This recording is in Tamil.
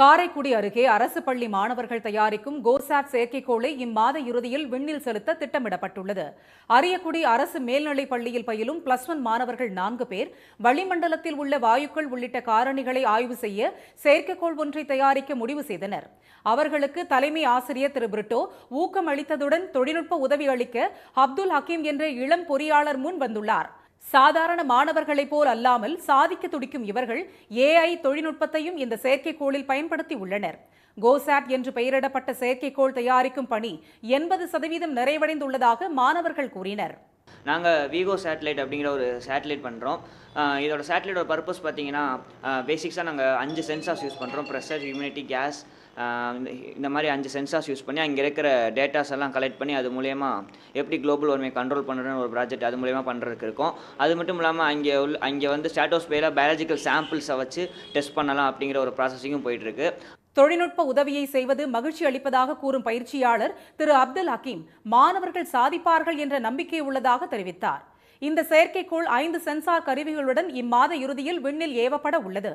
காரைக்குடி அருகே அரசு பள்ளி மாணவர்கள் தயாரிக்கும் கோசாட் செயற்கைக்கோளை இம்மாத இறுதியில் விண்ணில் செலுத்த திட்டமிடப்பட்டுள்ளது. அரியக்குடி அரசு மேல்நிலைப் பள்ளியில் பயிலும் +1 மாணவர்கள் 4 பேர் வளிமண்டலத்தில் உள்ள வாயுக்கள் உள்ளிட்ட காரணிகளை ஆய்வு செய்ய செயற்கைக்கோள் ஒன்றை தயாரிக்க முடிவு செய்தனர். அவர்களுக்கு தலைமை ஆசிரியர் திரு பிரிட்டோ ஊக்கம் அளித்ததுடன் தொழில்நுட்ப உதவி அளிக்க அப்துல் ஹக்கீம் என்ற இளம் பொறியாளர் முன் வந்துள்ளார். சாதாரண மாணவர்களைப் போல் அல்லாமல் சாதிக்க துடிக்கும் இவர்கள் AI தொழில்நுட்பத்தையும் இந்த செயற்கைக்கோளில் பயன்படுத்தி உள்ளனர். கோசாட் என்று பெயரிடப்பட்ட செயற்கைக்கோள் தயாரிக்கும் பணி 80% நிறைவடைந்துள்ளதாக மாணவர்கள் கூறினர். நாங்கள் விகோ சேட்டலைட் அப்படிங்கிற ஒரு சேட்டலைட் பண்ணுறோம். இதோட சேட்டலைட்டோட பர்பஸ் பார்த்தீங்கன்னா, பேசிக்ஸாக நாங்கள் 5 சென்சார்ஸ் யூஸ் பண்ணுறோம். ப்ரெஷர், ஹியூமிடிட்டி, கேஸ், இந்த மாதிரி 5 சென்சார்ஸ் யூஸ் பண்ணி அங்கே இருக்கிற டேட்டாஸ் எல்லாம் கலெக்ட் பண்ணி அது மூலயமா எப்படி குளோபல் வார்மிங் கண்ட்ரோல் பண்ணுறதுன்னு ஒரு ப்ராஜெக்ட் அது மூலயமா பண்ணுறதுக்கு இருக்கும். அது மட்டும் இல்லாமல் அங்கே வந்து ஸ்ட்ராட்டோஸ்பியரில் பயாலஜிக்கல் சாம்பிள்ஸை வச்சு டெஸ்ட் பண்ணலாம் அப்படிங்கிற ஒரு ப்ராசஸிங்கும் போயிட்டுருக்கு. தொழில்நுட்ப உதவியை செய்வது மகிழ்ச்சி அளிப்பதாக கூறும் பயிற்சியாளர் திரு அப்துல் ஹக்கீம் மாணவர்கள் சாதிப்பார்கள் என்ற நம்பிக்கை உள்ளதாக தெரிவித்தார். இந்த செயற்கைக்கோள் 5 சென்சார் கருவிகளுடன் இம்மாத இறுதியில் விண்ணில் ஏவப்பட உள்ளது.